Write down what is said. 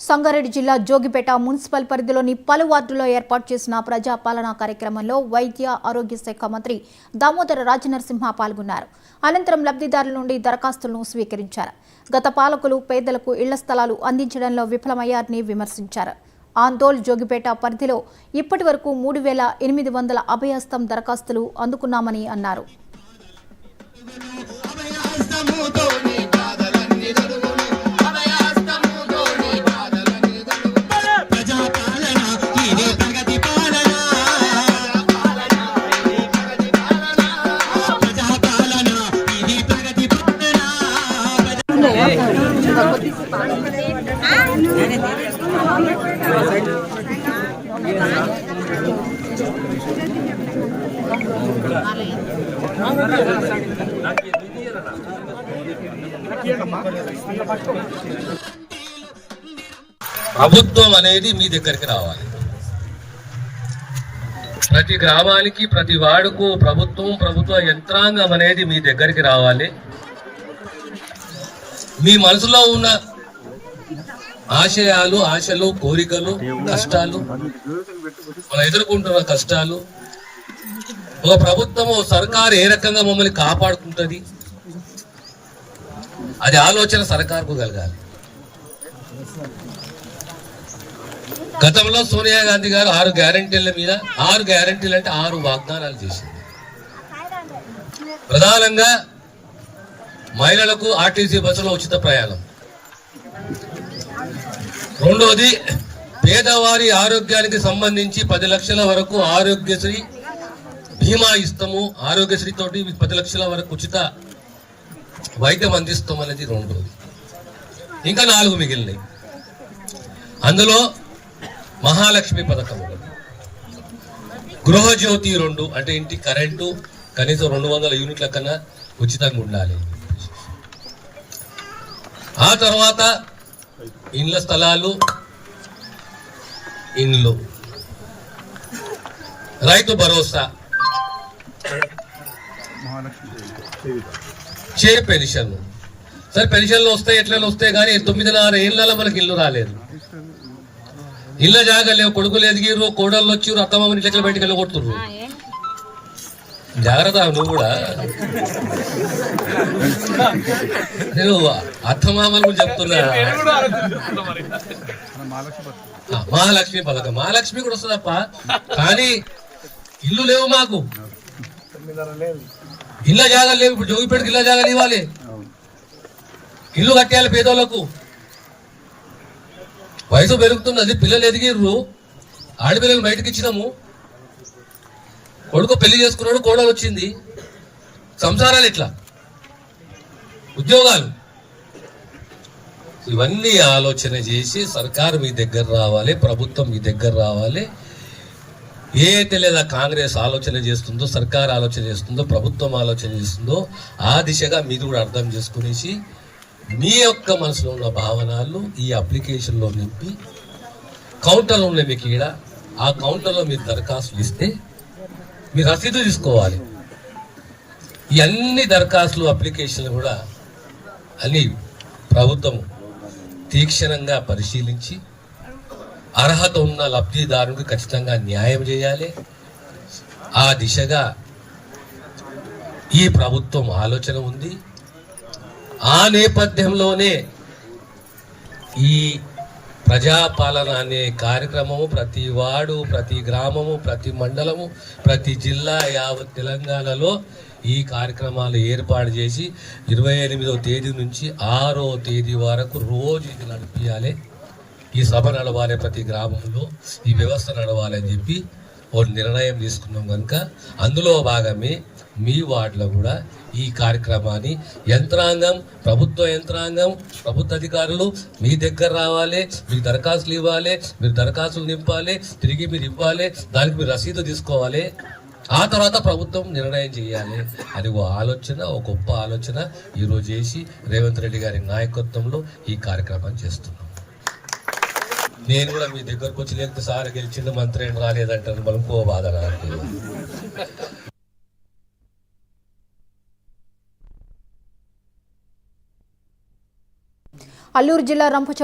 సంగారెడ్డి జిల్లా జోగిపేట మున్సిపల్ పరిధిలోని పలు వార్డుల్లో ఏర్పాటు చేసిన ప్రజాపాలనా కార్యక్రమంలో వైద్య ఆరోగ్య శాఖ మంత్రి దామోదర రాజనరసింహ పాల్గొన్నారు. అనంతరం లబ్ధిదారుల నుండి దరఖాస్తులను స్వీకరించారు. గత పాలకులు పేదలకు ఇళ్ల స్థలాలు అందించడంలో విఫలమయ్యారని విమర్శించారు. ఆందోళ్ జోగిపేట పరిధిలో ఇప్పటి వరకు 3800 అభయహస్తం దరఖాస్తులు అందుకున్నామని అన్నారు. ప్రభుత్వం అనేది మీ దగ్గరికి రావాలి. ప్రతి గ్రామానికి ప్రతి వార్డుకు ప్రభుత్వ యంత్రాంగం అనేది మీ దగ్గరికి రావాలి. మీ మనసులో ఉన్న ఆశయాలు, ఆశలు, కోరికలు, కష్టాలు, మనం ఎదుర్కొంటున్న కష్టాలు, ఒక ప్రభుత్వం, సర్కారు ఏ రకంగా మమ్మల్ని కాపాడుకుంటుంది, అది ఆలోచన సర్కారుకు కలగాలి. గతంలో సోనియా గాంధీ గారు 6 గ్యారంటీల మీద 6 గ్యారంటీలు అంటే 6 వాగ్దానాలు చేసింది. ప్రధానంగా మహిళలకు ఆర్టీసీ బస్సులో ఉచిత ప్రయాణం, రెండోది పేదవారి ఆరోగ్యానికి సంబంధించి 10 లక్షల వరకు ఆరోగ్యశ్రీ బీమా ఇస్తాము, ఆరోగ్యశ్రీ తోటి 10 లక్షల వరకు ఉచిత వైద్యం అందిస్తాం అనేది రెండోది. ఇంకా 4 మిగిలినాయి. అందులో మహాలక్ష్మి పథకం, గృహజ్యోతి 2 అంటే ఇంటి కరెంటు కనీసం 200 యూనిట్ల కన్నా ఉచితంగా ఉండాలి. ఆ తర్వాత ఇండ్ల స్థలాలు, ఇండ్లు, రైతు భరోసా, చే పెన్షన్. సరే పెన్షన్లు వస్తాయి, ఎట్లా వస్తాయి, కానీ 9.5 ఏళ్ళలో మనకి ఇల్లు రాలేదు. ఇళ్ళ జాగలేవు, కొడుకులు ఎదిగిర్రు, కోడళ్ళు వచ్చిర్రు, అత్తమామని ఇట్లా బయటకు వెళ్ళి కొడుతుర్రు. జాగ్రత్త, నువ్వు కూడా. నేను అత్తమామలు కూడా చెప్తున్నా. మహాలక్ష్మి పథకం, మహాలక్ష్మి కూడా వస్తుందప్ప, కానీ ఇల్లు లేవు మాకు, ఇళ్ళ జాగాలు లేవు. ఇప్పుడు జోగిపేటకి ఇళ్ళ జాగాలు ఇవ్వాలి, ఇల్లు కట్టేయాలి పేదోళ్లకు. వయసు పెరుగుతున్నది, పిల్లలు ఎదిగిర్రు, ఆడపిల్లలు బయటకు ఇచ్చినాము, కొడుకు పెళ్లి చేసుకున్నాడు, కోడలు వచ్చింది, సంసారాలు ఇట్లా, ఉద్యోగాలు, ఇవన్నీ ఆలోచన చేసి సర్కారు మీ దగ్గర రావాలి, ప్రభుత్వం మీ దగ్గర రావాలి. ఏ అయితే లేదా కాంగ్రెస్ ఆలోచన చేస్తుందో, సర్కారు ఆలోచన చేస్తుందో, ప్రభుత్వం ఆలోచన చేస్తుందో ఆ దిశగా మీరు కూడా అర్థం చేసుకునేసి మీ యొక్క మనసులో ఉన్న భావనలు ఈ అప్లికేషన్లో నింపి కౌంటర్లో ఉన్నాయి మీకు ఈడ, ఆ కౌంటర్లో మీరు దరఖాస్తులు ఇస్తే మీరు రసీదు తీసుకోవాలి. ఈ అన్ని దరఖాస్తులు, అప్లికేషన్లు కూడా అన్ని ప్రభుత్వం తీక్షణంగా పరిశీలించి అర్హత ఉన్న లబ్ధిదారునికి ఖచ్చితంగా న్యాయం చేయాలి. ఆ దిశగా ఈ ప్రభుత్వం ఆలోచన ఉంది. ఆ నేపథ్యంలోనే ఈ ప్రజాపాలన అనే కార్యక్రమము ప్రతి వార్డు, ప్రతి గ్రామము, ప్రతి మండలము, ప్రతి జిల్లా, యావత్ తెలంగాణలో ఈ కార్యక్రమాలు ఏర్పాటు చేసి 28వ తేదీ నుంచి 6వ తేదీ వరకు రోజు ఇది నడిపించాలి. ఈ సభ నడవాలి, ప్రతి గ్రామంలో ఈ వ్యవస్థ నడవాలని చెప్పి ఓ నిర్ణయం తీసుకున్నాం. కనుక అందులో భాగమే మీ వార్డులో కూడా ఈ కార్యక్రమాన్ని యంత్రాంగం, ప్రభుత్వ యంత్రాంగం, ప్రభుత్వ అధికారులు మీ దగ్గర రావాలి, మీకు దరఖాస్తులు ఇవ్వాలి, మీరు దరఖాస్తులు నింపాలి, తిరిగి మీరు ఇవ్వాలి, దానికి మీరు రసీదు తీసుకోవాలి. ఆ తర్వాత ప్రభుత్వం నిర్ణయం చేయాలి అని ఓ ఆలోచన, ఓ గొప్ప ఆలోచన ఈరోజు చేసి రేవంత్ రెడ్డి గారి నాయకత్వంలో ఈ కార్యక్రమాన్ని చేస్తున్నాం. నేను కూడా మీ దగ్గరకు వచ్చి లేకపోతే సార్ గెలిచింది, మంత్రి ఏం రాలేదంటారు, మనం కో బాధ నాకు. అల్లూరు జిల్లా రంపచోడవరం